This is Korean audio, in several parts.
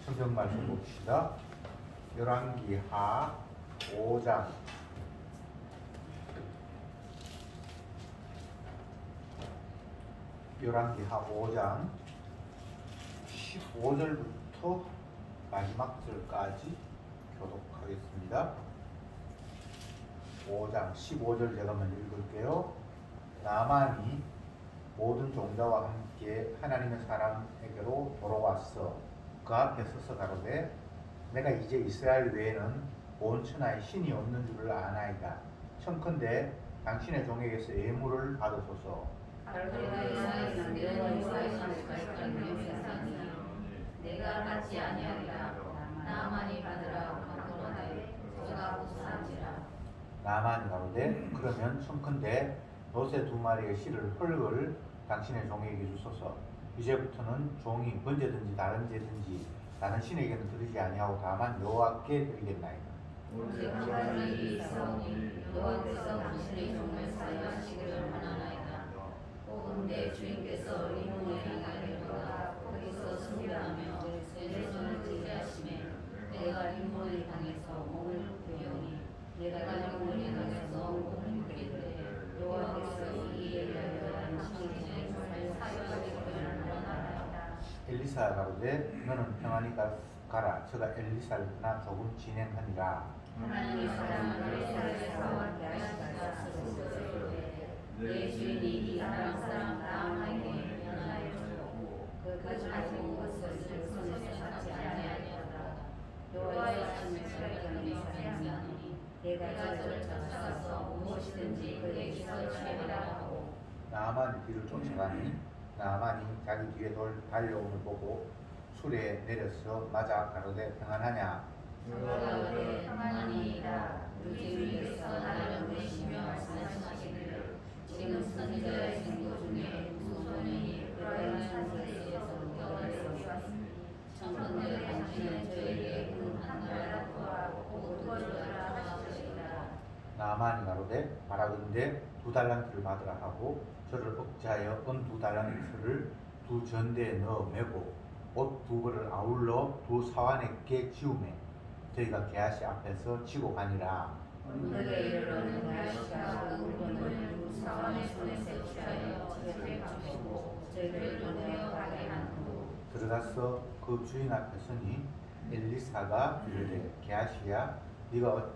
성경 말씀 봅시다. 열왕기하 5장 15절부터 마지막 절까지 교독하겠습니다. 5장 15절 제가 먼저 읽을게요. 나만이 모든 종자와 함께 하나님의 사람에게로 돌아왔어. 그 앞에 서서 가로되 내가 이제 이스라엘 외에는 온 천하에 신이 없는 줄을 아나이다. 청컨대 당신의 종에게서 예물을 받으소서. 내가 받지 아니하리라. 나만이 받으라 하거든 저가 고소한지라. 나만이 가로되 그러면 청컨대 노새 2마리의 실을 흙을 당신의 종에게 주소서. 이제부터는 종이 번제든지 다른 제든지 다른 신에게는 드리지 아니하고 다만 여호와께 드리겠나이다. 오직 있사오니 여호와께서 당신의 종을 사유하시기를 원하나이다. 혹은 내 주인께서 이 몸을 향하려다가 거기서 승리하며 내 손을 지지하시매 내가 이 몸을 향해서 몸을 굽히오니 내가 이 몸을 향해서 몸을 굽히되 여호와께서 이에 대하여 당신의 종을 사유하시기를 원하나이다. 엘리사 가로되 너는 평안히 가라. 저가 엘리사를 떠나 조금 진행하니라. 하나님의 사랑은 엘리사에서 함께 하시다가 내 주인이 이 사람 나만에게 연하여 주었고 그 가지고 것을 손에서 찾지 아니하였다. 여호와의 말씀을 발견하니 내가 저를 찾아서 무엇이든지 그에게서 취하라 하고 나아만이 뒤를 쫓아가니 나아만이 자기 뒤에 달려옴을 보고 술에 내려서 맞아 가로되 평안하냐. 여호와의 평안이니이다. 우리 주님께서 나를 부르시며 말씀하시기를 지금 선지자의 생고 중에 두 소년이 그러한 상태에서 겨울에 왔으니 청컨대 당신은 저에게 한 나라로 구하고 도와주라 하시리라. 나아만이 가로되 바라건대 2달란트를 받으라 하고 저를 억제하여 은 2달란트를 2 전대에 넣어 매고 옷 2벌을 아울러 2 사환에게 지우매 저희가 게하시 앞에서 지고 가니라. 문들에 이르러는 게하시가 그 물건을 두 사환의 손에서 취하여 집에 가시고 저희를 보내어 가게 한 후 들어가서 그 주인 앞에 서니 엘리사가 이르되 게하시야 네가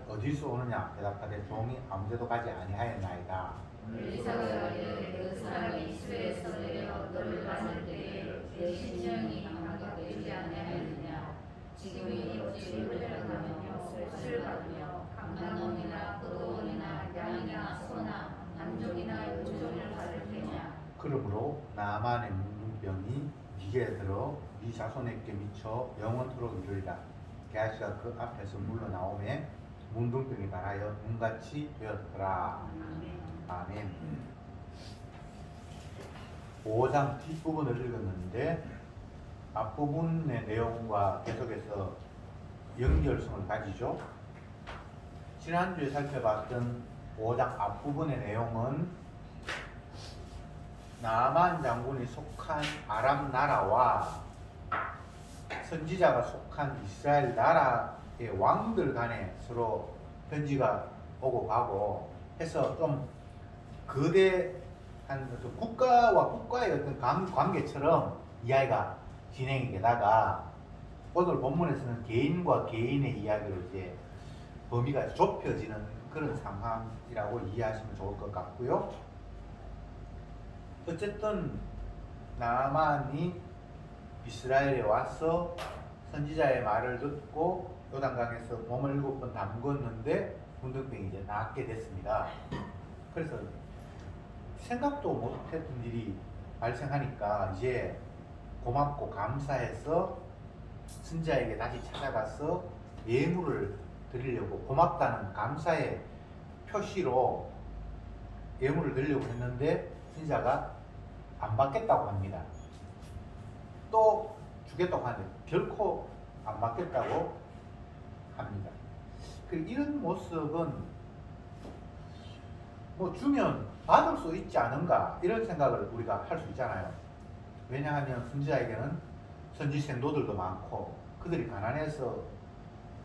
어디서 오느냐 대답하되 종이 아무데도 가지 아니하였나이다. 엘리사가 이르되 그 사람이 수에서 내려 너를 봤을 때에 내 심령이 강하게 되지 아니하였느냐. 지금이 어찌 물려가며 술 받으며 강간놈이나 포도원이나 양이나 소나 남종이나 여종을 받을 테냐. 그러므로 나아만의 문둥병이 네게 들어 네 자손에게 미쳐 영원토록 이르리라. 게하시가 그 앞에서 물러나오매 문둥병이 말하여 눈같이 되었더라. 아멘. 5장 뒷부분을 읽었는데 앞부분의 내용과 계속해서 연결성을 가지죠. 지난주에 살펴봤던 5장 앞부분의 내용은 나아만 장군이 속한 아람 나라와 선지자가 속한 이스라엘 나라의 왕들 간에 서로 편지가 오고 가고 해서 좀 거대한 국가와 국가의 어떤 관계처럼 이야기가 진행이 되다가 오늘 본문에서는 개인과 개인의 이야기로 이제 범위가 좁혀지는 그런 상황이라고 이해하시면 좋을 것 같고요. 어쨌든 나아만이 이스라엘에 와서 선지자의 말을 듣고 요단강에서 몸을 7번 담궜는데 문둥병이 이제 낫게 됐습니다. 그래서 생각도 못했던 일이 발생하니까 이제 고맙고 감사해서 선지자에게 다시 찾아가서 예물을 드리려고 고맙다는 감사의 표시로 예물을 드리려고 했는데 선지자가 안 받겠다고 합니다. 또 주겠다고 하는데 결코 안 받겠다고 합니다. 이런 모습은 뭐 주면 받을 수 있지 않은가 이런 생각을 우리가 할 수 있잖아요. 왜냐하면 선지자에게는 선지 생도들도 많고 그들이 가난해서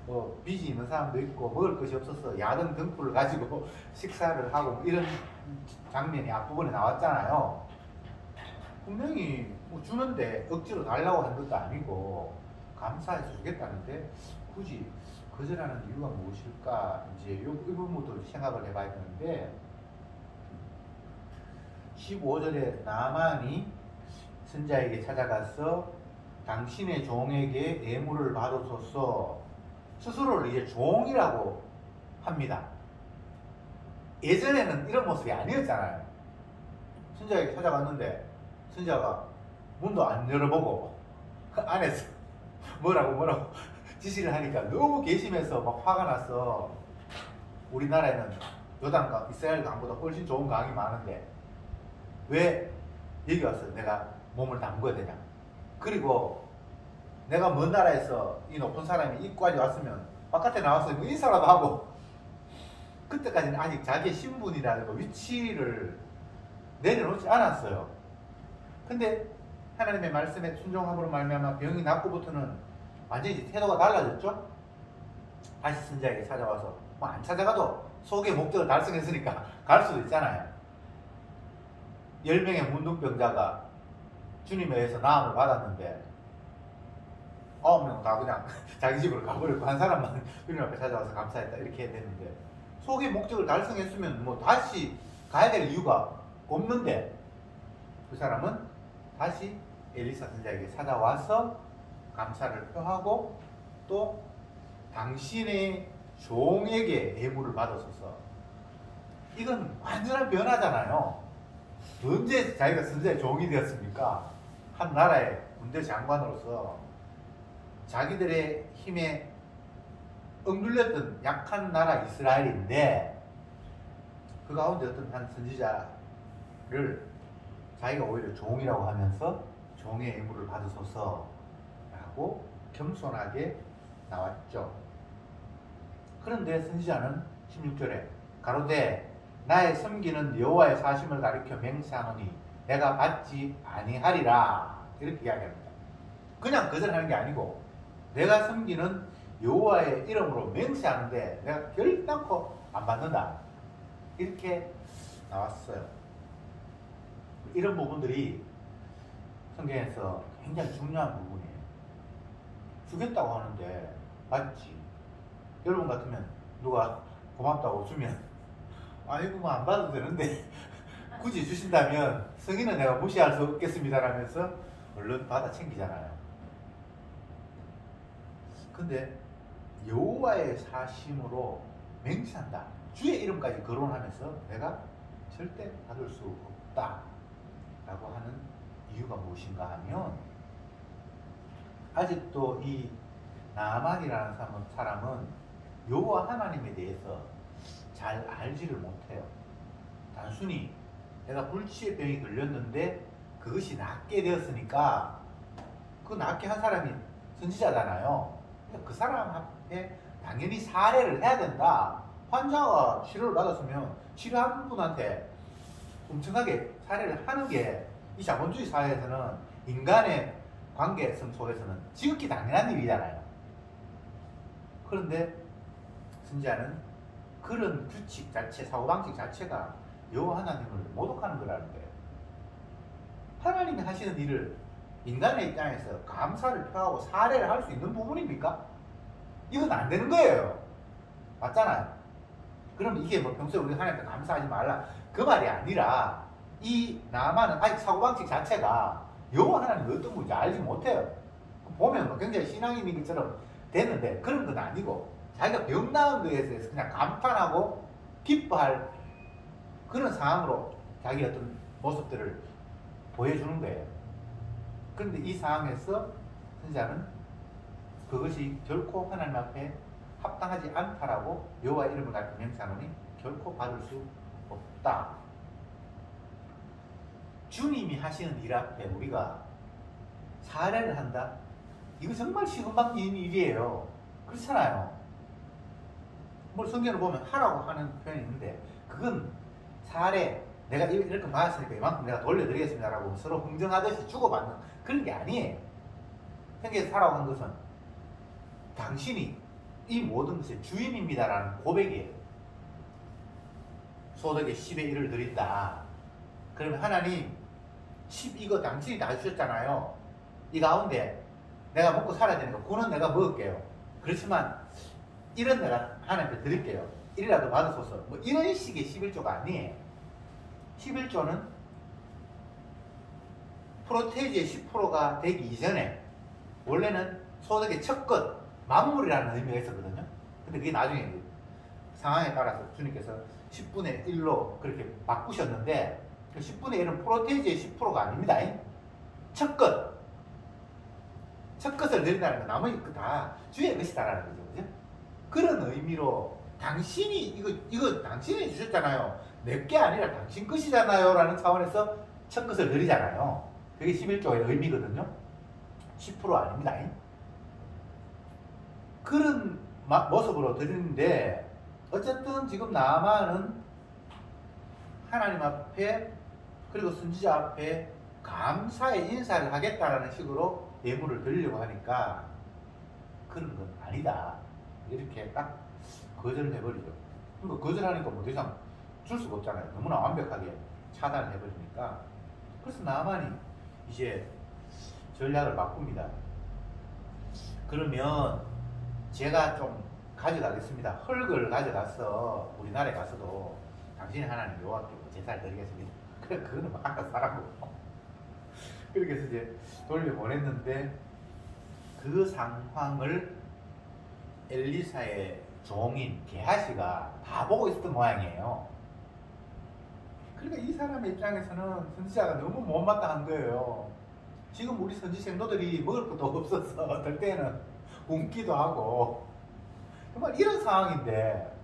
뭐 빚이 있는 사람도 있고 먹을 것이 없어서 야등 등불을 가지고 식사를 하고 뭐 이런 장면이 앞부분에 나왔잖아요. 분명히 뭐 주는데 억지로 달라고 한 것도 아니고 감사해서 주겠다는데 굳이 거절하는 이유가 무엇일까? 이제 이 부분부터 생각을 해봐야 되는데 15절에 나만이 선지자에게 찾아가서 당신의 종에게 예물을 받으소서 스스로를 이제 종이라고 합니다. 예전에는 이런 모습이 아니었잖아요. 선지자에게 찾아갔는데 선지자가 문도 안 열어보고 그 안에서 뭐라고 지시를 하니까 너무 괘씸해서 막 화가 나서 우리나라에는 요단강, 이스라엘 강보다 훨씬 좋은 강이 많은데 왜 여기 와서 내가 몸을 담궈야 되냐. 그리고 내가 먼 나라에서 이 높은 사람이 입구까지 왔으면 바깥에 나와서 뭐 인사라도 하고 그때까지는 아직 자기의 신분이라든가 위치를 내려놓지 않았어요. 근데 하나님의 말씀에 순종함으로 말미암아 병이 낫고부터는 완전히 태도가 달라졌죠. 다시 선지자에게 찾아와서 뭐 안 찾아가도 속의 목적을 달성했으니까 갈 수도 있잖아요. 10명의 문둥병자가 주님에 의해서 나음을 받았는데 9명 다 그냥 자기 집으로 가버렸고 한 사람만 주님 앞에 찾아와서 감사했다 이렇게 됐는데 속의 목적을 달성했으면 뭐 다시 가야 될 이유가 없는데 그 사람은 다시 엘리사 선지자에게 찾아와서 감사를 표하고 또 당신의 종에게 예물을 받았어서 이건 완전한 변화잖아요. 언제 자기가 선지자의 종이 되었습니까? 한 나라의 군대 장관으로서 자기들의 힘에 억눌렸던 약한 나라 이스라엘인데 그 가운데 어떤 한 선지자를 자기가 오히려 종이라고 하면서 종의 예물을 받으소서 라고 겸손하게 나왔죠. 그런데 선지자는 16절에 가로되 나의 섬기는 여호와의 사심을 가리켜 맹세하노니 내가 받지 아니하리라 이렇게 이야기합니다. 그냥 거절하는 게 아니고 내가 섬기는 여호와의 이름으로 맹세하는데 내가 결단코 안 받는다 이렇게 나왔어요. 이런 부분들이 성경에서 굉장히 중요한 부분이에요. 주겠다고 하는데 받지. 여러분 같으면 누가 고맙다고 주면 아이고 뭐 안 받아도 되는데 굳이 주신다면 성의는 내가 무시할 수 없겠습니다 라면서 얼른 받아 챙기잖아요. 근데 여호와의 사심으로 맹세한다. 주의 이름까지 거론하면서 내가 절대 받을 수 없다 라고 하는 이유가 무엇인가 하면 아직도 이 나만이라는 사람은 여호와 하나님에 대해서 잘 알지를 못해요. 단순히 내가 불치의 병이 걸렸는데 그것이 낫게 되었으니까 그 낫게 한 사람이 선지자잖아요. 그 사람 앞에 당연히 사례를 해야 된다. 환자가 치료를 받았으면 치료한 분한테 엄청나게 사례를 하는 게 이 자본주의 사회에서는 인간의 관계성 속에서는 지극히 당연한 일이잖아요. 그런데 선지자는 그런 규칙 자체, 사고방식 자체가 여호와 하나님을 모독하는 거라는 거예요. 하나님이 하시는 일을 인간의 입장에서 감사를 표하고 사례를 할 수 있는 부분입니까? 이건 안 되는 거예요. 맞잖아요. 그럼 이게 뭐 평소에 우리 하나님께 감사하지 말라 그 말이 아니라 이 나만은 아직 사고방식 자체가 여호와 하나님이 어떤 분인지 알지 못해요. 보면 뭐 굉장히 신앙 있는 것처럼 되는데 그런 건 아니고 자기가 병 나은 거에 대해서 그냥 감탄하고 기뻐할 그런 상황으로 자기 어떤 모습들을 보여주는 거예요. 그런데 이 상황에서 선지자는 그것이 결코 하나님 앞에 합당하지 않다라고 여호와의 이름을 가리켜 맹세하노니 결코 받을 수 없다. 주님이 하시는 일 앞에 우리가 사례를 한다? 이거 정말 시금방기인 일이에요. 그렇잖아요. 뭐 성경을 보면 하라고 하는 표현이 있는데 그건 사례, 내가 이렇게 받았으니까 이만큼 내가 돌려드리겠습니다라고 서로 흥정하듯이 주고받는 그런 게 아니에요. 행계에서 살아온 것은 당신이 이 모든 것의 주인입니다라는 고백이에요. 소득의 10의 1을 드린다. 그러면 하나님 10 이거 당신이 다 주셨잖아요. 이 가운데 내가 먹고 살아야 되니까 9는 내가 먹을게요. 그렇지만 1은 내가 하나님께 드릴게요. 1이라도 받으소서. 뭐 이런 식의 11조가 아니에요. 11조는 프로테이지의 10%가 되기 이전에 원래는 소득의 첫 것, 만물이라는 의미가 있었거든요. 근데 그게 나중에 상황에 따라서 주님께서 10분의 1로 그렇게 바꾸셨는데 그 10분의 1은 프로테이지의 10%가 아닙니다. 첫 것. 첫 것을 드린다는 건 나머지 거 다 주의 것이다라는 거죠. 그죠? 그런 의미로 당신이 이거 당신이 주셨잖아요. 내 게 아니라 당신 것이잖아요. 라는 차원에서 첫 것을 드리잖아요. 그게 11조의 의미거든요. 10% 아닙니다. 그런 모습으로 드리는데 어쨌든 지금 나만은 하나님 앞에 그리고 선지자 앞에 감사의 인사를 하겠다라는 식으로 예물을 드리려고 하니까 그런 건 아니다. 이렇게 딱 거절을 해버리죠. 그러니까 거절하니까 뭐 더 이상 줄 수가 없잖아요. 너무나 완벽하게 차단을 해버리니까. 그래서 나만이 이제 전략을 바꿉니다. 그러면 제가 좀 가져가겠습니다. 흙을 가져가서 우리나라에 가서도 당신이 하나님 여호와께 제사를 드리겠습니다. 그래 그거는 막 알아서 하라고. 그렇게 해서 이제 돌려보냈는데 그 상황을 엘리사의 종인 게하시가 다 보고 있었던 모양이에요. 그러니까 이 사람의 입장에서는 선지자가 너무 못마땅한 거예요. 지금 우리 선지 생도들이 먹을 것도 없어서 어떨 때는 굶기도 하고 정말 이런 상황인데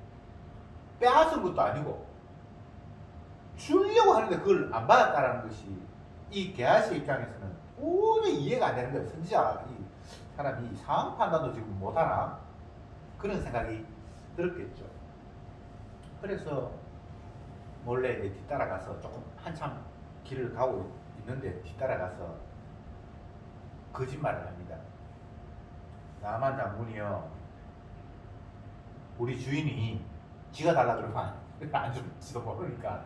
빼앗은 것도 아니고 주려고 하는데 그걸 안 받았다라는 것이 이 게하시 입장에서는 도저히 이해가 안 되는 거예요. 선지자 이 사람이 상황 판단도 지금 못하나 그런 생각이 들었겠죠. 그래서 몰래 이제 뒤따라가서 조금 한참 길을 가고 있는데 뒤따라가서 거짓말을 합니다. 나만 장군이요, 우리 주인이 지가 달라 그러면 안 줄지도 모르니까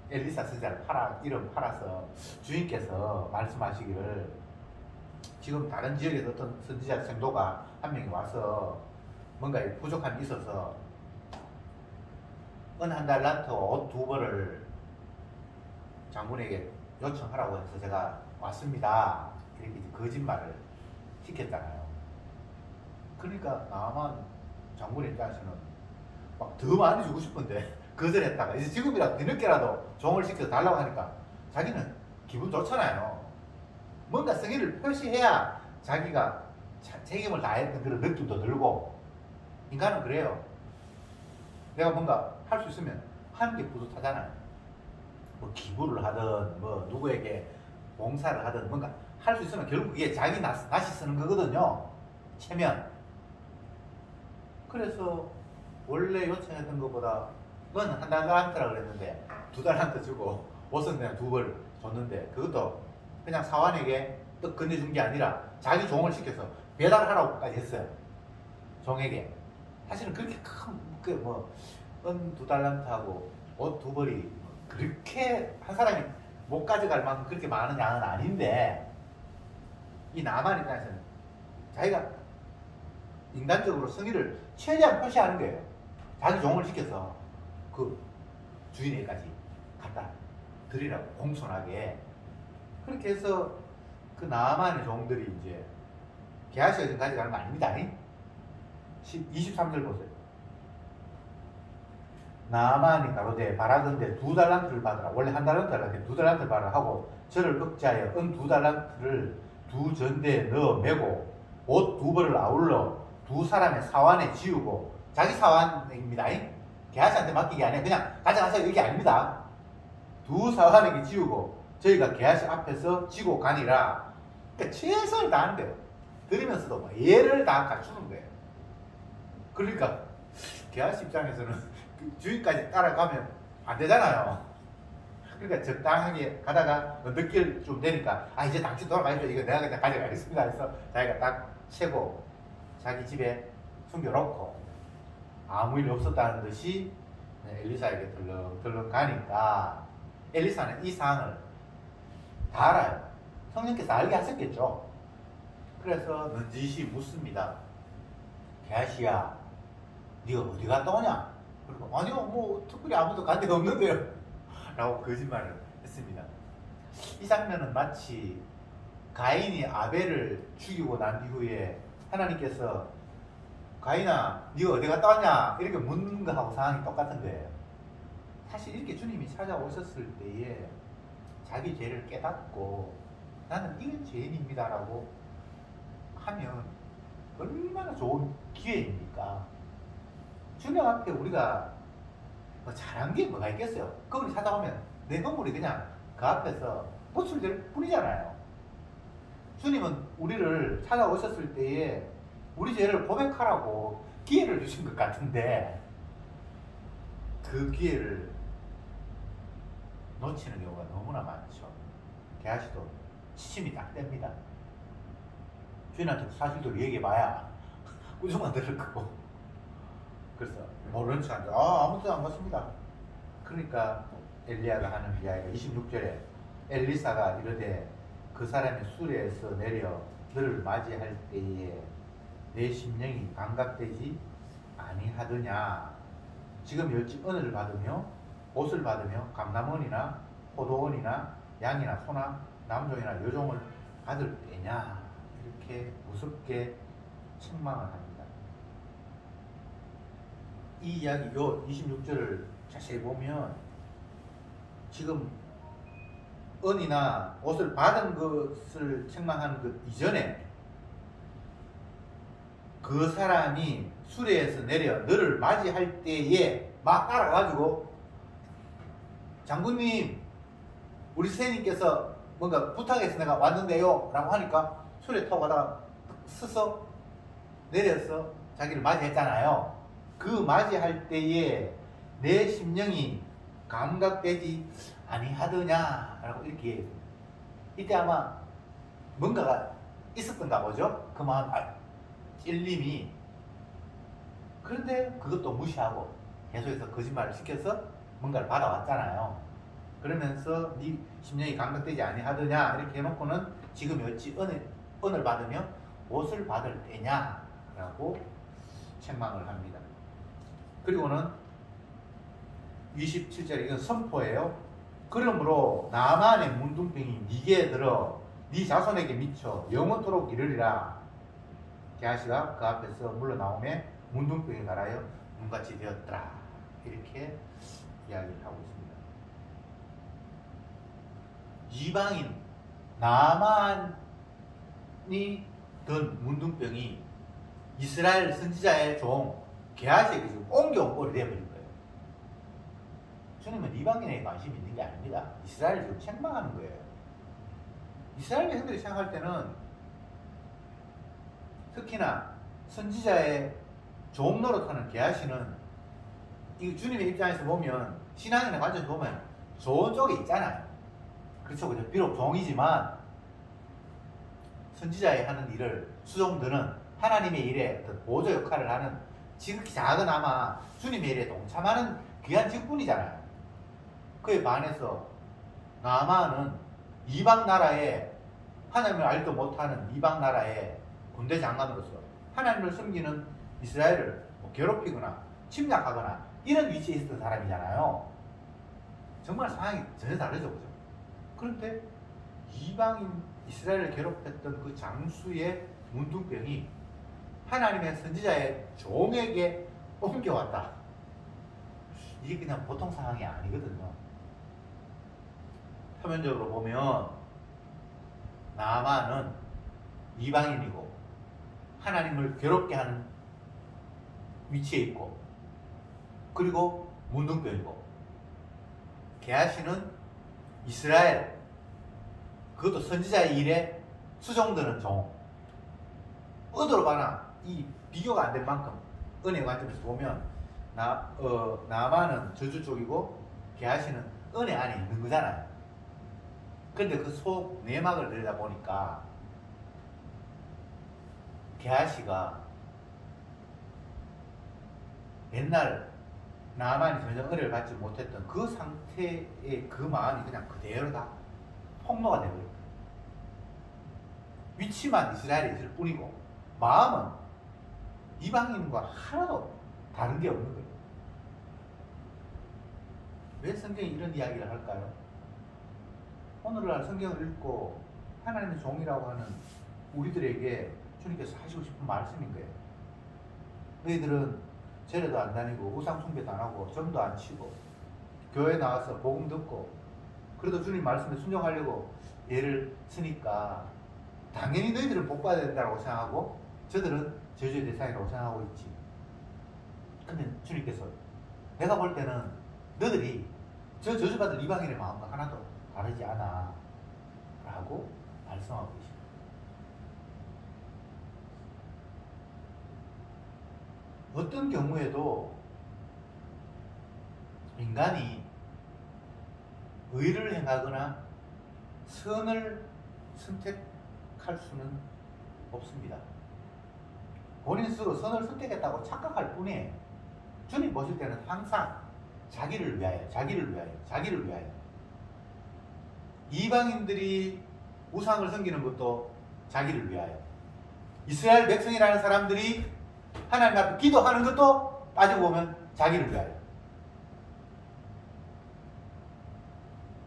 엘리사 선지자를 이름 팔아서 주인께서 말씀하시기를 지금 다른 지역에서 어떤 선지자 생도가 한 명이 와서 뭔가 부족함이 있어서 은 한 달란트 옷 2벌을 장군에게 요청하라고 해서 제가 왔습니다. 이렇게 거짓말을 시켰잖아요. 그러니까 나만 장군의 입장에서는 막 더 많이 주고 싶은데 거절했다가 이제 지금이라도 뒤늦게라도 종을 시켜서 달라고 하니까 자기는 기분 좋잖아요. 뭔가 성의를 표시해야 자기가 책임을 다했던 그런 느낌도 들고 인간은 그래요. 내가 뭔가 할 수 있으면 하는 게 뿌듯하잖아요. 뭐 기부를 하든 뭐 누구에게 봉사를 하든 뭔가 할 수 있으면 결국 그게 자기 낯이 쓰는 거거든요. 체면. 그래서 원래 요청했던 것보다 그건 한 달란트라고 그랬는데 2달란트 주고 옷은 그냥 2벌 줬는데 그것도 그냥 사환에게 떡 건네준 게 아니라 자기 종을 시켜서 배달하라고까지 했어요. 종에게. 사실은 그렇게 은 2달란트하고 옷 2벌이 그렇게 한 사람이 못 가져갈 만큼 그렇게 많은 양은 아닌데 이 나만 입장에서는 자기가 인간적으로 성의를 최대한 표시하는 거예요. 자기 종을 시켜서 그 주인에게까지 갖다 드리라고 공손하게. 그렇게 해서 그 나만의 종들이 이제 게하시가 지금 가져가는 거 아닙니다. 23절 보세요. 나만이 가로되 바라건대 2달란트를 받으라. 원래 1달란트를 2달란트를 받으라 하고 저를 억제하여 은 2달란트를 2전대에 넣어 매고 옷 2벌을 아울러 2사람의 사환에 지우고, 자기 사환입니다. 게하시한테 맡기기 아니에요. 그냥 가져가세요 이게 아닙니다. 2사환에게 지우고 저희가 게하시 앞에서 지고 가니라. 그러니까 최선을 다하는 거예요. 들으면서도 뭐 예를 다 갖추는 거예요. 그러니까 게하시 입장에서는 주인까지 따라가면 안 되잖아요. 그러니까 적당하게 가다가 느낄 좀 되니까 아 이제 당신 돌아가십시오. 이거 내가 그냥 가져가겠습니다. 해서 자기가 딱 채고 자기 집에 숨겨놓고 아무 일 없었다는 듯이 엘리사에게 들러 가니까 엘리사는 이 상황을 다 알아요. 성령께서 알게 하셨겠죠. 그래서 넌지시 묻습니다. 게하시야, 네가 어디 갔다 오냐? 그리고 아니요, 뭐 특별히 아무도 간 데가 없는데요. 라고 거짓말을 했습니다. 이 장면은 마치 가인이 아벨을 죽이고 난 이후에 하나님께서 가인아, 네가 어디 갔다 왔냐? 이렇게 묻는 거하고 상황이 똑같은 거예요. 사실 이렇게 주님이 찾아오셨을 때에 자기 죄를 깨닫고 나는 이런 죄인입니다 라고 하면 얼마나 좋은 기회입니까? 주님 앞에 우리가 뭐 잘한 게 뭐가 있겠어요? 그걸 찾아오면 내 허물이 그냥 그 앞에서 보출될 뿐이잖아요. 주님은 우리를 찾아오셨을 때에 우리 죄를 고백하라고 기회를 주신 것 같은데 그 기회를 놓치는 경우가 너무나 많죠. 게하시도 치심이 딱 뗍니다. 주인한테 사실대로 얘기해봐야 꾸중만 들을 거고. 그래서 모르는 척 아무도 안 갔습니다. 그러니까 엘리야가 하는 이야기가 26절에 엘리사가 이르되 그 사람이 수레에서 내려 너를 맞이할 때에 내 심령이 감각되지 아니하더냐. 지금 여지 은혜를 받으며 옷을 받으며 감남원이나 포도원이나 양이나 소나 남종이나 여종을 받을 때냐. 이렇게 무섭게 책망을 합니다. 이 이야기 요 26절을 자세히 보면 지금 은이나 옷을 받은 것을 책망하는 것 이전에 그 사람이 수레에서 내려 너를 맞이할 때에 막 따라가지고 장군님 우리 선생님께서 뭔가 부탁해서 내가 왔는데요 라고 하니까 수레 타고 가다가 스서 내려서 자기를 맞이했잖아요. 그 맞이할 때에 내 심령이 감각되지 아니하더냐 라고 이렇게 이때 아마 뭔가가 있었던가 보죠. 그 마음 찔림이. 그런데 그것도 무시하고 계속해서 거짓말을 시켜서 뭔가를 받아왔잖아요. 그러면서 네 심령이 감각되지 아니하더냐 이렇게 해놓고는 지금 어찌 은을 받으며 옷을 받을 때냐 라고 책망을 합니다. 그리고는 27절에 이건 선포예요. 그러므로 나만의 문둥병이 네게 들어 네 자손에게 미쳐 영원토록 이르리라. 게하시가 그 앞에서 물러나오매 문둥병이 갈아여 눈같이 되었더라. 이렇게 이야기를 하고 있습니다. 이방인 나만이 든 문둥병이 이스라엘 선지자의 종 게하시에게 지금 옮겨온 꼴이 되어버린 거예요. 주님은 이방인에게 관심이 있는 게 아닙니다. 이스라엘을 지금 책망하는 거예요. 이스라엘 백성들이 생각할 때는 특히나 선지자의 종 노릇하는 게하시는 이 주님의 입장에서 보면 신앙이나 관점에서 보면 좋은 쪽에 있잖아요. 그렇죠. 비록 종이지만 선지자의 하는 일을 수종들은 하나님의 일에 보조 역할을 하는 지극히 작은아마 주님의 일에 동참하는 귀한 직분이잖아요. 그에 반해서 나아만은 이방 나라에 하나님을 알지도 못하는 이방 나라의 군대 장관으로서 하나님을 섬기는 이스라엘을 괴롭히거나 침략하거나 이런 위치에 있었던 사람이잖아요. 정말 상황이 전혀 다르죠. 그죠? 그런데 이방인 이스라엘을 괴롭혔던 그 장수의 문둥병이 하나님의 선지자의 종에게 옮겨왔다. 이게 그냥 보통 상황이 아니거든요. 표면적으로 보면 나아만은 이방인이고 하나님을 괴롭게 하는 위치에 있고 그리고 문둥병이고 게하시는 이스라엘 그것도 선지자의 일에 수종드는 종. 어디로 가나 이 비교가 안 될 만큼 은혜 관점에서 보면 나아만은 저주 쪽이고 게하시는 은혜 안에 있는 거잖아요. 근데 그 속 내막을 들여다보니까 게하시가 옛날 나만이 전혀 은혜를 받지 못했던 그 상태의 그 마음이 그냥 그대로 다 폭로가 되버려요. 위치만 이스라엘에 있을 뿐이고 마음은 이방인과 하나도 다른 게 없는 거예요. 왜 성경이 이런 이야기를 할까요? 오늘날 성경을 읽고 하나님의 종이라고 하는 우리들에게 주님께서 하시고 싶은 말씀인 거예요. 너희들은 제례도 안 다니고 우상 숭배도 안 하고 점도 안 치고 교회 나와서 복음 듣고 그래도 주님 말씀에 순종하려고 애를 쓰니까 당연히 너희들은 복 받아야 된다고 생각하고 저들은 저주의 대상이라고 생각하고 있지. 근데 주님께서 내가 볼 때는 너희들이 저 저주받을 이방인의 마음과 하나도 다르지 않아 라고 말씀하고 계십니다. 어떤 경우에도 인간이 의를 행하거나 선을 선택할 수는 없습니다. 본인 스스로 선을 선택했다고 착각할 뿐이에요. 주님 보실 때는 항상 자기를 위하여, 자기를 위하여, 자기를 위하여. 이방인들이 우상을 섬기는 것도 자기를 위하여. 이스라엘 백성이라는 사람들이 하나님 앞에 기도하는 것도 따지고 보면 자기를 위하여.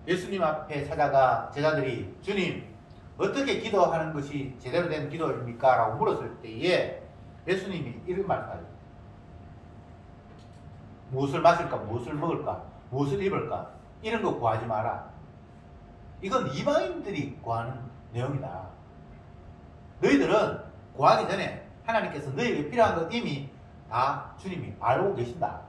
예수님 앞에 찾아가 제자들이 주님 어떻게 기도하는 것이 제대로 된 기도입니까? 라고 물었을 때에 예수님이 이런 말씀하죠. 무엇을 마실까? 무엇을 먹을까? 무엇을 입을까? 이런 거 구하지 마라. 이건 이방인들이 구하는 내용이다. 너희들은 구하기 전에 하나님께서 너희에게 필요한 것 이미 다 주님이 알고 계신다.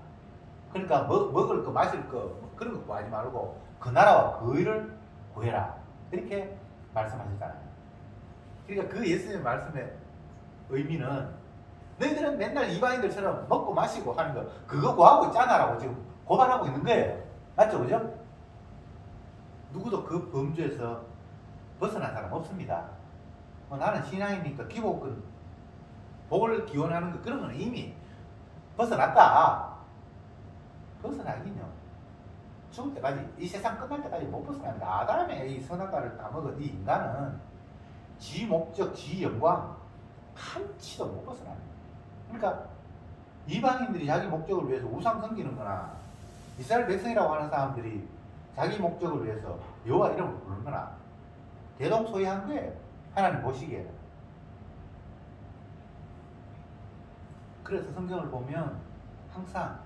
그러니까 먹을 거 마실 거 그런 거 구하지 말고 그 나라와 그 의를 구해라. 이렇게 말씀하셨잖아요. 그러니까 그 예수님의 말씀의 의미는 너희들은 맨날 이방인들처럼 먹고 마시고 하는 거 그거 구하고 있잖아 라고 지금 고발하고 있는 거예요. 맞죠? 그죠? 누구도 그 범주에서 벗어난 사람 없습니다. 나는 신앙이니까 기복은 복을 기원하는 거 그런 건 이미 벗어났다. 벗어나긴요. 죽을 때까지 이 세상 끝날 때까지 못 벗어납니다. 아담의 이 선악과를 따먹은 이 인간은 지 목적, 지 영광 한치도 못 벗어납니다. 그러니까 이방인들이 자기 목적을 위해서 우상 섬기는 거나 이스라엘 백성이라고 하는 사람들이 자기 목적을 위해서 여호와 이름을 부르는 거나 대동소이한 거예요. 하나님 보시기에는. 그래서 성경을 보면 항상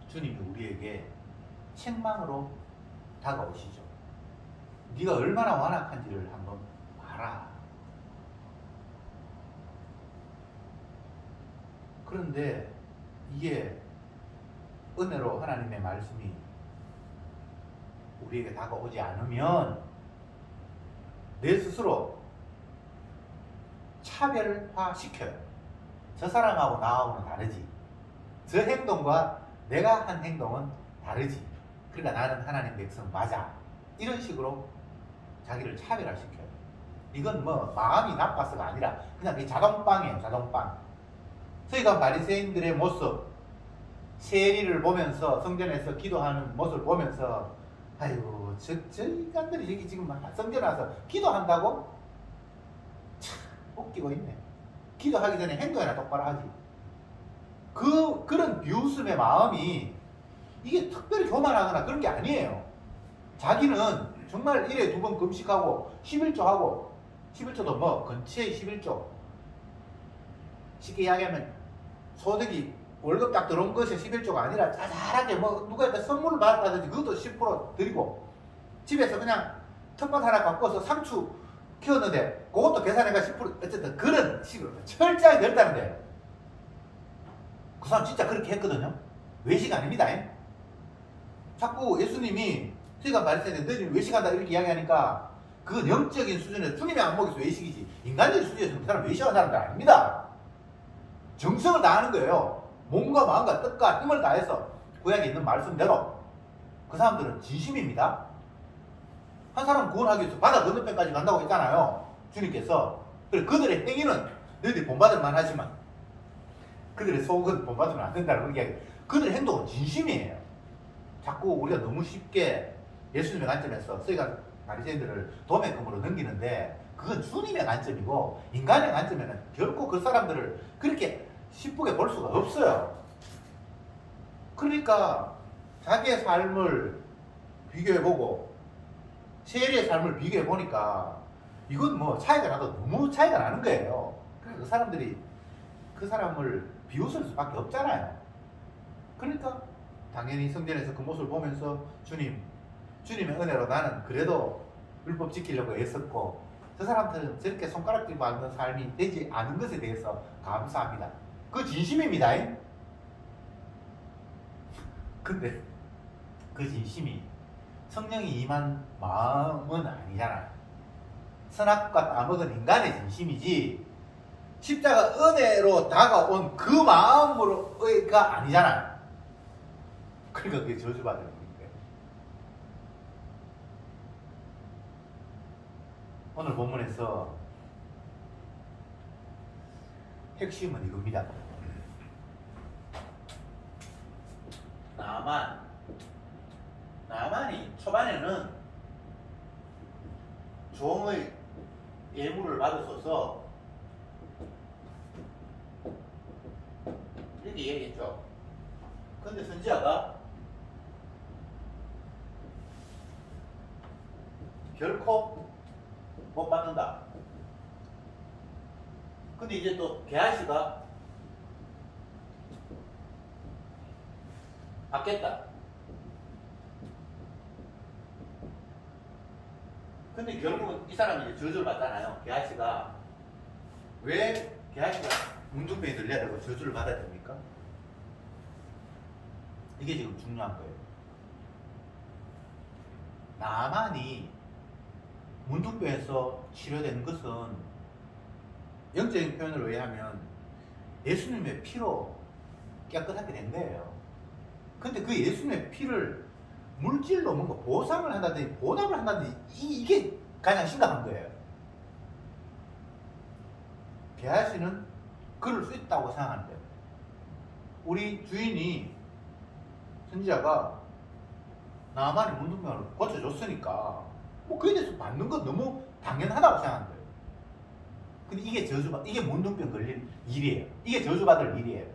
주님이 우리에게 책망으로 다가오시죠. 네가 얼마나 완악한지를 한번 봐라. 그런데 이게 은혜로 하나님의 말씀이 우리에게 다가오지 않으면 내 스스로 차별화시켜요. 저 사람하고 나하고는 다르지. 저 행동과 내가 한 행동은 다르지. 그러니까 나는 하나님 백성 맞아. 이런 식으로 자기를 차별화시켜요. 이건 뭐 마음이 나빠서가 아니라 그냥 이 자동빵이에요. 자동빵. 서기관 바리새인들의 모습, 세리를 보면서 성전에서 기도하는 모습을 보면서 아이고 저 인간들이 여기 지금 성전 와서 기도한다고? 참 웃기고 있네. 기도하기 전에 행동이나 똑바로 하지. 그런 비웃음의 마음이 이게 특별히 교만하거나 그런 게 아니에요. 자기는 정말 1회 2번 금식하고 11조 하고 11조도 뭐 근처의 11조 쉽게 이야기하면 소득이 월급 딱 들어온 것이 11조가 아니라 자잘하게 뭐 누구한테 선물을 받았다든지 그것도 10% 드리고 집에서 그냥 텃밭 하나 바꿔서 상추 키웠는데 그것도 계산해가 10% 어쨌든 그런 식으로 철저하게 그랬다는 거예요. 그 사람 진짜 그렇게 했거든요. 외식 아닙니다. 자꾸 예수님이 서기관 바리새인들 너희는 외식한다 이렇게 이야기하니까 그건 영적인 수준에서 주님이 안 먹여서 외식이지 인간적인 수준에서는 그 사람 외식하는 사람들 아닙니다. 정성을 다하는 거예요. 몸과 마음과 뜻과 힘을 다해서 구약에 있는 말씀대로 그 사람들은 진심입니다. 한 사람 구원하기 위해서 바다 건너편까지 간다고 했잖아요. 주님께서. 그래, 그들의 행위는 너희들이 본받을만 하지만 그들의 속은 본받으면 안 된다는 이야기. 그들의 행동은 진심이에요. 자꾸 우리가 너무 쉽게 예수님의 관점에서 서기관 바리새인들을 도매금으로 넘기는데 그건 주님의 관점이고 인간의 관점에는 결코 그 사람들을 그렇게 쉽게 볼 수가 없어요. 그러니까 자기의 삶을 비교해보고 세리의 삶을 비교해보니까 이건 뭐 차이가 나도 너무 차이가 나는 거예요. 그러니까 그 사람들이 그 사람을 비웃을 수밖에 없잖아요. 그러니까 당연히 성전에서 그 모습을 보면서 주님의 은혜로 나는 그래도 율법 지키려고 애썼고 저 사람들은 저렇게 손가락질 받는 삶이 되지 않은 것에 대해서 감사합니다. 그 진심입니다. 근데 그 진심이 성령이 임한 마음은 아니잖아요. 선악과 따먹은 인간의 진심이지 십자가 은혜로 다가온 그 마음으로가 아니잖아요. 그러니까 그게 저주받은 일인데 오늘 본문에서 핵심은 이겁니다. 나만이 초반에는 종의 예물을 받으소서 이렇게 얘기했죠. 근데 선지자가 결코 못 받는다. 근데 이제 또 게하시가 받겠다. 근데 결국은 이 사람이 이제 저주를 받잖아요. 게하시가 왜 게하시가 문둥병이 들려야 되고 저주를 받아야 됩니까? 이게 지금 중요한 거예요. 나만이 문둥병에서 치료된 것은 영적인 표현으로 의하면 예수님의 피로 깨끗하게 된 거예요. 근데 그 예수님의 피를 물질로 뭔가 보상을 한다든지 보답을 한다든지 이게 가장 심각한 거예요. 게하시는 그럴 수 있다고 생각하는데요. 우리 주인이 선지자가 나만의 문둥병을 고쳐줬으니까 뭐 그에 대해서 받는 건 너무 당연하다고 생각하는 거예요. 근데 이게 문둥병 걸린 일이에요. 이게 저주받을 일이에요.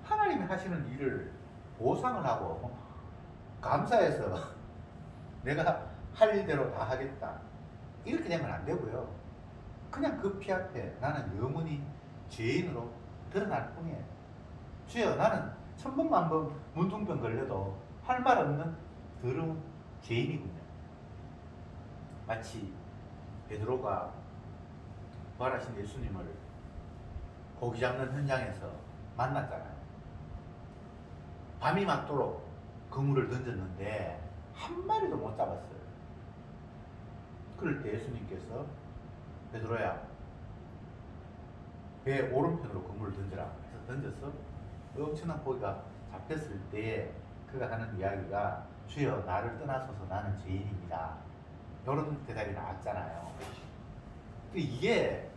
하나님이 하시는 일을 보상을 하고 감사해서 내가 할 일대로 다 하겠다 이렇게 되면 안 되고요. 그냥 그 피 앞에 나는 영원히 죄인으로 드러날 뿐이에요. 주여 나는 1000번 문둥병 걸려도 할 말 없는 더러운 죄인이군요. 마치 베드로가 부활하신 예수님을 고기 잡는 현장에서 만났잖아요. 밤이 맞도록 그물을 던졌는데 한 마리도 못 잡았어요. 그럴 때 예수님께서 베드로야 배 오른편으로 그물을 던져라 해서 던져서 엄청난 고기가 잡혔을 때에 그가 하는 이야기가 주여 나를 떠나소서 나는 죄인입니다. 이런 대답이 나왔잖아요. 이게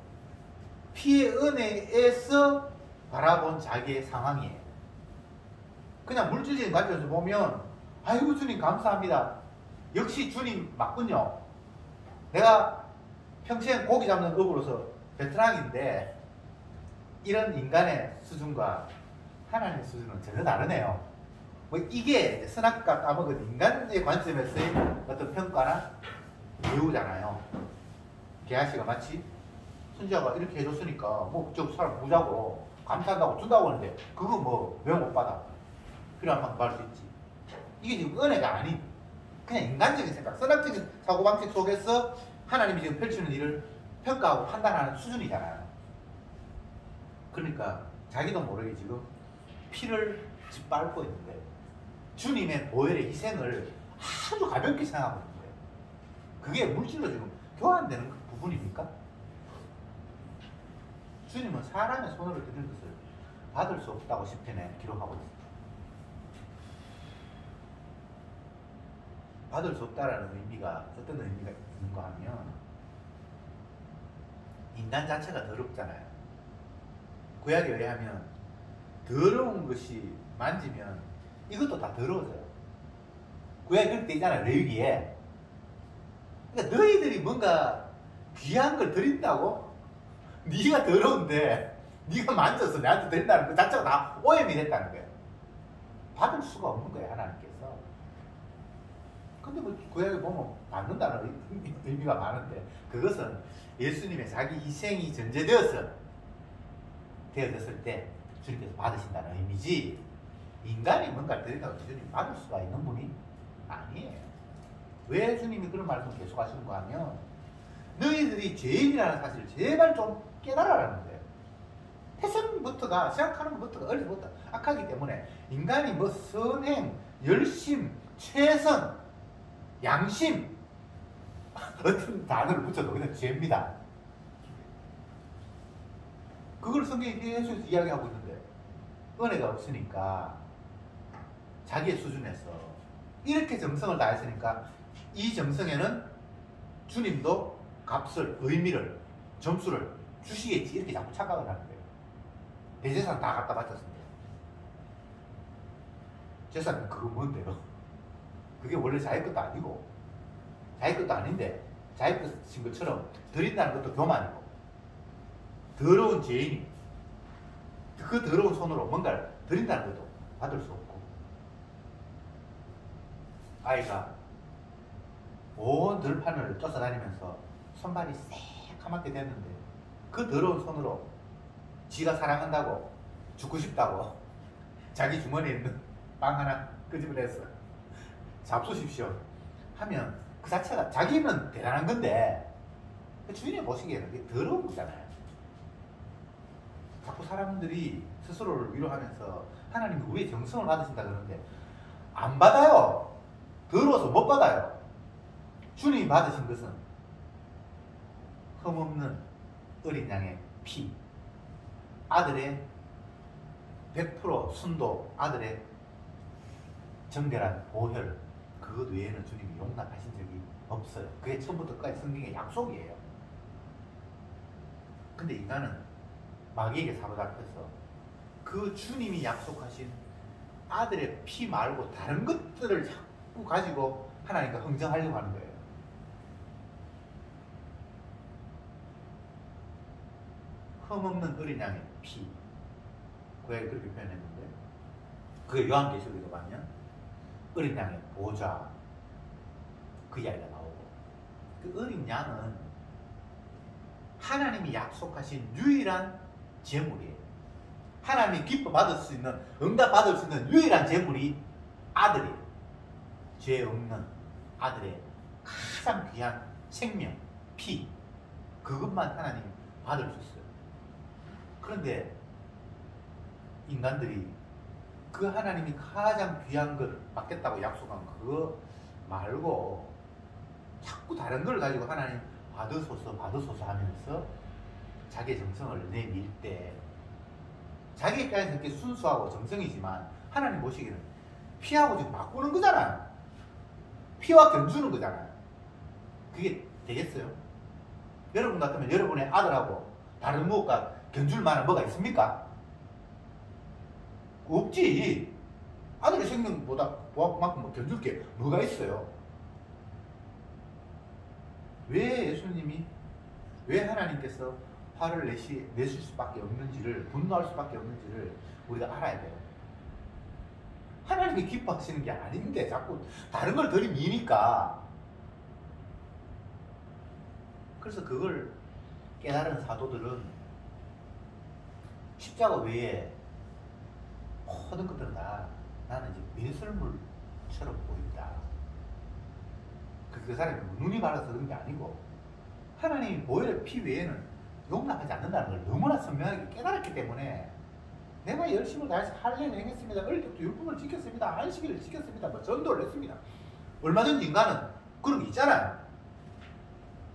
피의 은혜에서 바라본 자기의 상황이에요. 그냥 물질적인 관점에서 보면 아이고 주님 감사합니다. 역시 주님 맞군요. 내가 평생 고기 잡는 업으로서 베테랑인데 이런 인간의 수준과 하나님의 수준은 전혀 다르네요. 뭐 이게 선악과 따먹은 인간의 관점에서의 어떤 평가나 배우잖아요. 게하시가 마치 선지자가 이렇게 해줬으니까 뭐 저 사람 부자고 감사한다고 준다고 하는데 그거 뭐 왜 못 받아? 필요한 만큼 받을 수 있지. 이게 지금 은혜가 아닌 그냥 인간적인 생각, 선악적인 사고방식 속에서 하나님이 지금 펼치는 일을 평가하고 판단하는 수준이잖아요. 그러니까 자기도 모르게 지금 피를 짓밟고 있는데 주님의 보혈의 희생을 아주 가볍게 생각하고 있는 거예요. 그게 물질로 지금 교환되는 그 부분입니까? 주님은 사람의 손으로 드린 것을 받을 수 없다고 시편에 기록하고 있습니다. 받을 수 없다라는 의미가 어떤 의미가 있는가 하면 인간 자체가 더럽잖아요. 구약에 의하면 더러운 것이 만지면 이것도 다 더러워져요. 구약에 그럴 때 있잖아요. 레위기에. 그러니까 너희들이 뭔가 귀한 걸 드린다고? 네가 더러운데 네가 만져서 내한테 드린다는 그 자체가 다 오염이 됐다는 거예요. 받을 수가 없는 거예요. 하나님께서. 근데 뭐 구약에 보면 받는다는 의미가 많은데 그것은 예수님의 자기 희생이 되어졌을 때 주님께서 받으신다는 의미지, 인간이 뭔가를 드린다고 주님이 받을 수가 있는 분이 아니에요. 왜 주님이 그런 말씀을 계속 하시는가 하면 너희들이 죄인이라는 사실을 제발 좀 깨달아라는 거예요. 태생부터가, 생각하는 것부터가 어려서부터 악하기 때문에 인간이 뭐 선행, 열심, 최선, 양심 어떤 단어를 붙여도 그냥 죄입니다. 그걸 성경이 계속 이야기하고 있는데 은혜가 없으니까 자기의 수준에서 이렇게 정성을 다했으니까 이 정성에는 주님도 값을, 의미를, 점수를 주시겠지 이렇게 자꾸 착각을 하는 거예요. 대제사는 다 갖다 바쳤습니다. 제사는 그거 뭔데요? 그게 원래 자기 것도 아니고 자기 것도 아닌데 자기 것인 것처럼 드린다는 것도 교만이고 더러운 죄인이 그 더러운 손으로 뭔가를 드린다는 것도 받을 수 없고 아이가 온 들판을 쫓아다니면서 손발이 새카맣게 됐는데 그 더러운 손으로 지가 사랑한다고 죽고 싶다고 자기 주머니에 있는 빵 하나 끄집어내서 잡수십시오 하면 그 자체가 자기는 대단한 건데 주인이 보시기에는 그게 더러운 거잖아요. 자꾸 사람들이 스스로를 위로하면서 하나님이 우리의 정성을 받으신다 그러는데 안 받아요. 더러워서 못 받아요. 주님이 받으신 것은 흠없는 어린 양의 피, 아들의 100% 순도, 아들의 정결한 보혈, 그것 외에는 주님이 용납하신 적이 없어요. 그게 처음부터 끝까지 성경의 약속이에요. 근데 인간은 마귀에게 사로잡혀서 그 주님이 약속하신 아들의 피 말고 다른 것들을 자꾸 가지고 하나님과 흥정하려고 하는 거예요. 흠없는 어린 양의 피, 구약에 그렇게 표현했는데 그게 요한계시록에도 가면 어린 양의 보좌, 그 이야기가 나오고 그 어린 양은 하나님이 약속하신 유일한 제물이에요. 하나님이 기뻐 받을 수 있는, 응답 받을 수 있는 유일한 제물이 아들이에요. 죄 없는 아들의 가장 귀한 생명, 피, 그것만 하나님이 받을 수 있어요. 그런데 인간들이 그 하나님이 가장 귀한 걸 받겠다고 약속한 그거 말고 자꾸 다른 걸 가지고 하나님 받으소서 하면서 자기의 정성을 내밀 때 자기 입장에서 그렇게 순수하고 정성이지만 하나님 보시기에는 피하고 지금 바꾸는 거잖아요. 피와 견주는 거잖아요. 그게 되겠어요? 여러분 같으면 여러분의 아들하고 다른 무엇과 견줄 만한 뭐가 있습니까? 없지. 아들의 생명보다 그만큼 견줄 게 뭐가 있어요? 왜 예수님이, 왜 하나님께서 화를 내실 수밖에 없는지를, 분노할 수밖에 없는지를 우리가 알아야 돼요. 하나님이 기뻐하시는 게 아닌데 자꾸 다른 걸 들이미니까. 그래서 그걸 깨달은 사도들은 십자가 외에 모든 것들은 다 나는 이제 배설물처럼 보인다. 그 사람이 눈이 말아서 그런 게 아니고 하나님이 보혈의 피 외에는 용납하지 않는다는 걸 너무나 선명하게 깨달았기 때문에 내가 열심을 다해서 할례를 행했습니다. 어릴 때부터 율법을 지켰습니다. 안식일을 지켰습니다. 뭐 전도를 했습니다. 얼마든지 인간은 그런 게 있잖아요.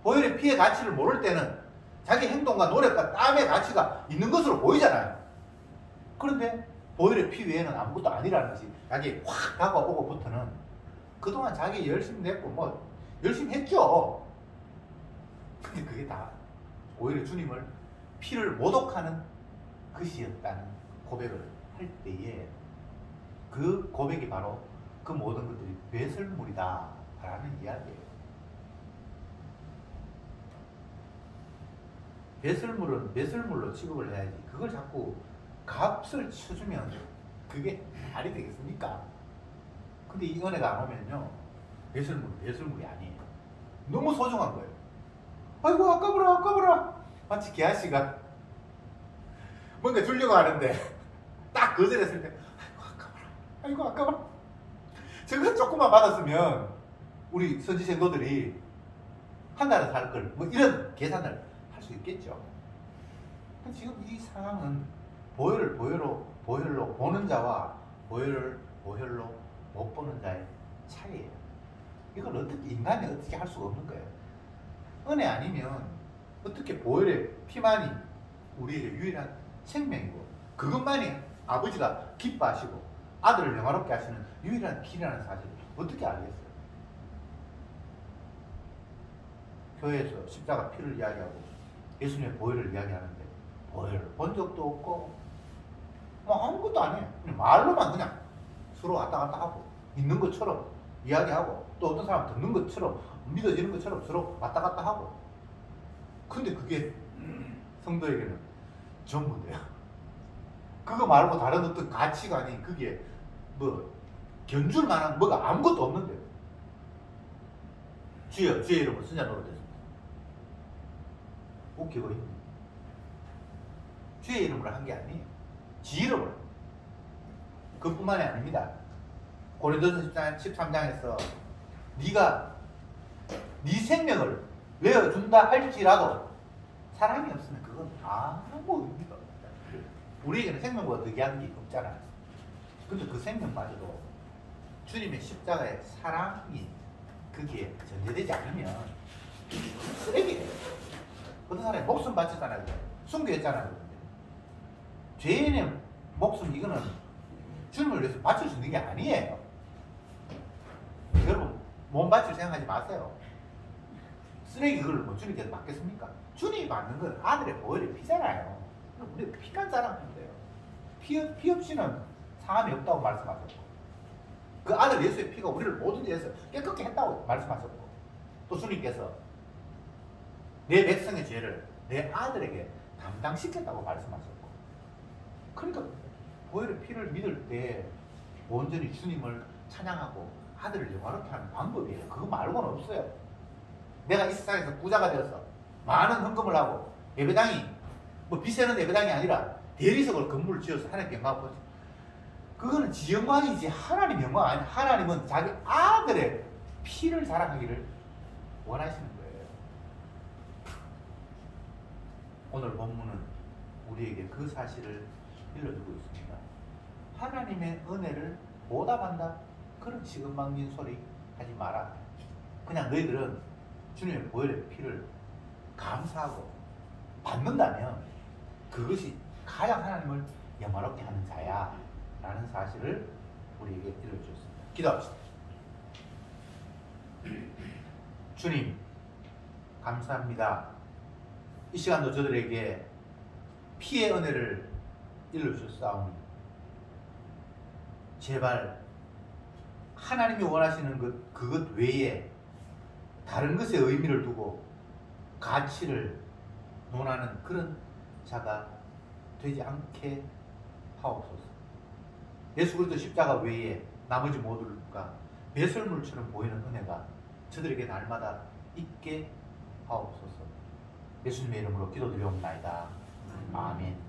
보혈의 피의 가치를 모를 때는 자기 행동과 노력과 땀의 가치가 있는 것으로 보이잖아요. 그런데 보혈의 피 외에는 아무것도 아니라는 것이 자기에 확 다가오고부터는 그동안 자기 열심히 냈고 뭐 열심히 했죠. 근데 그게 다 오히려 주님을 피를 모독하는 것이었다는 고백을 할 때에 그 고백이 바로 그 모든 것들이 배설물이다 라는 이야기예요. 배설물은 배설물로 취급을 해야지 그걸 자꾸 값을 쳐주면 그게 말이 되겠습니까? 근데 이 은혜가 안 오면요 배설물이 아니에요. 너무 소중한 거예요. 아이고 아까워라 마치 개아씨가 뭔가 주려고 하는데 딱 거절했을 때 아이고 아까워라 저거 조금만 받았으면 우리 선지생도들이 한 달에 살 걸 뭐 이런 계산을 할 수 있겠죠. 근데 지금 이 상황은 보혈로 보는 자와 보혈로 못 보는 자의 차이예요. 이걸 어떻게 인간이 어떻게 할 수가 없는 거예요. 은혜 아니면 어떻게 보혈의 피만이 우리에게 유일한 생명이고 그것만이 아버지가 기뻐하시고 아들을 영화롭게 하시는 유일한 길이라는 사실을 어떻게 알겠어요? 교회에서 십자가 피를 이야기하고 예수님의 보혈을 이야기하는데 보혈을 본 적도 없고 뭐 아무것도 안 해요. 그냥 말로만 그냥 서로 왔다 갔다 하고 있는 것처럼 이야기하고 또 어떤 사람 듣는 것처럼 믿어지는 것처럼 서로 왔다 갔다 하고 근데 그게 성도에게는 전부 돼요. 그거 말고 다른 어떤 가치관이 그게 뭐 견줄 만한 뭐가 아무것도 없는데요. 주여 주의 이름으로 선자 노릇했습니다. 웃기고 있네. 주의 이름으로 한 게 아니에요. 지 이름으로. 그뿐만이 아닙니다. 고린도서 13장에서 네가 네 생명을 내어준다 할지라도 사랑이 없으면 그건 아무 의미가 없다. 우리에게는 생명보다 더 귀한 게 없잖아요. 근데 그 생명마저도 주님의 십자가의 사랑이 그게 전제되지 않으면 쓰레기예요. 어떤 사람이 목숨 바쳤잖아요. 순교했잖아요. 죄인의 목숨 이거는 주님을 위해서 바칠 수 있는 게 아니에요. 여러분 몸 바칠 생각하지 마세요. 쓰레기 그걸 뭐 주님께서 받겠습니까? 주님이 받는 건 아들의 보혈의 피잖아요. 우리 피만 자랑하면 돼요. 피 없이는 사함이 없다고 말씀하셨고 그 아들 예수의 피가 우리를 모든 데에서 깨끗게 했다고 말씀하셨고 또 주님께서 내 백성의 죄를 내 아들에게 담당시켰다고 말씀하셨고 그러니까 보혈의 피를 믿을 때 온전히 주님을 찬양하고 아들을 영화롭게 하는 방법이에요. 그거 말고는 없어요. 내가 이 세상에서 부자가 되어서 많은 헌금을 하고 예배당이 뭐 비세는 예배당이 아니라 대리석을 건물을 지어서 하나님께 영광을 보지 그거는 지 영광이지 하나님 영광 아니 하나님은 자기 아들의 피를 자랑하기를 원하시는 거예요. 오늘 본문은 우리에게 그 사실을 일러주고 있습니다. 하나님의 은혜를 보답한다? 그런 시금방진 소리 하지 마라. 그냥 너희들은 주님의 보혈의 피를 감사하고 받는다면 그것이 가장 하나님을 영화롭게 하는 자야 라는 사실을 우리에게 일러주셨습니다. 기도합시다. 주님 감사합니다. 이 시간도 저들에게 피의 은혜를 일러주셨사오니 제발 하나님이 원하시는 그것 외에 다른 것에 의미를 두고 가치를 논하는 그런 자가 되지 않게 하옵소서. 예수 그리스도 십자가 외에 나머지 모두가 배설물처럼 보이는 은혜가 저들에게 날마다 있게 하옵소서. 예수님의 이름으로 기도드리옵나이다. 아멘.